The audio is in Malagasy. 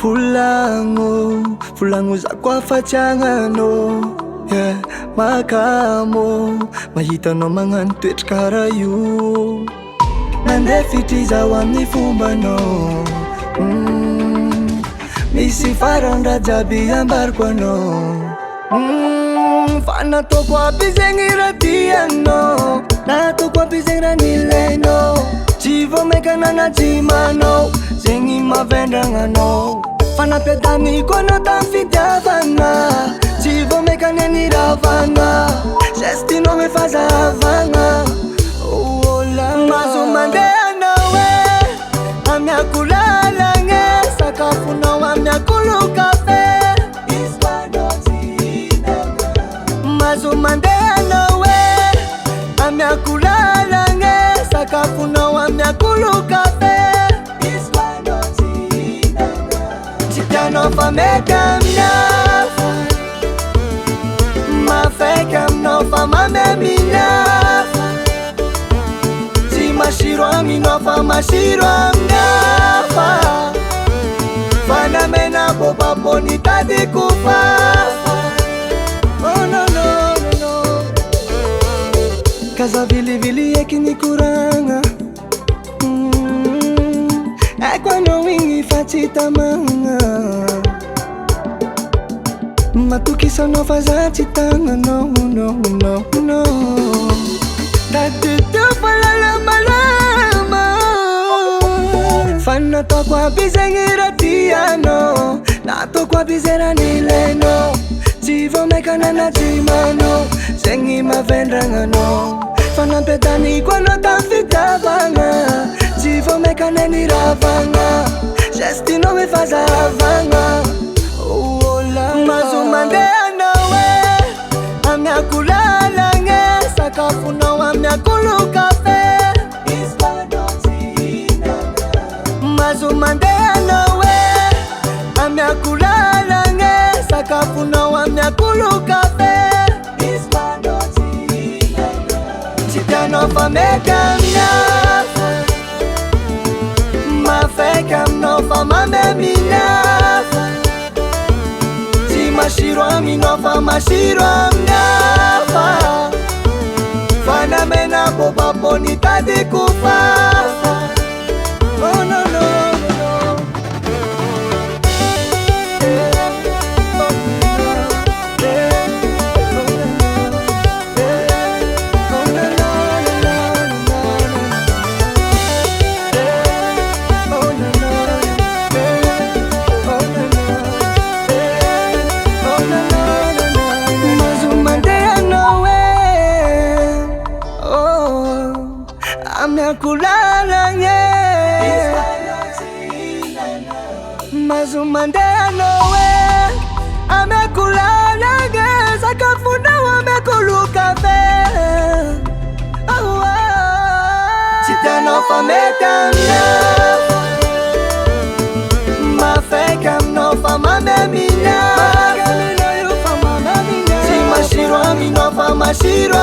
Volagno zako afa-tiagnanao, yeah, makamo mahitanao magnano toetry karaha io. Nandeha fitry zaho amin'ny fombanao, misy farany raha jiaby ambariko anao. Fa nataoko aby zegny raha tianao, nataoko aby zegny raha nilainao. Tsy vao maika nanajimanao, zegny mavendragnanao. Fa nampiadaniko anao tamin'ny fitiavana, tsy vao maika neniravana. Gestinao efa zahavagna, mahazo mandeha anao e, amiako lalagna e, sakafonao amiako lo-kafe. Mahazo mandeha anao e, amiako lalagna e, sakafonao amiako lo-kafe. Tsy tianao fa meka aminafa, mafaiky aminao fa mamemilafa. Tsy masiro aminao fa masiro aminafa, fa namena bobapo nitadiko fafa. Oh no no no no, kaza vilivily eky nikoragna. Eko anao igny fa tsy tamagna, matokisanao fa za tsy tagnanao. No no no, taditeo fa lalamalama. Fa nataoko aby zegny raha tianao, nataoko aby zegny raha nilainao. Tsy vao maika nanajimanao, zegny mavendragnanao. Fa nampiadaniko anao tamin'ny fitiavana, tsy vao maika neniravana. Gestinao efa zahavagna, mahazo mandeha anao e, amiako lalagna e, sakafonao amiako lo-kafe. Mahazo mandeha anao e, amiako lalagna e, sakafonao amiako lo-kafe. Tsy tianao fa meka aminafa, mafaiky aminao fa mamemilafa. Tsy masiro aminao fa masiro aminafa, fa namena bobapo nitadiko fafa. Oh no no no, amiako lalagna e, mahazo mandeha anao e, amiako lalagna e, sakafonao amiako lo-kafe. Tsy tianao fa meka aminafa, mafaiky aminao fa mamemilafa. Tsy masiro aminao fa masiro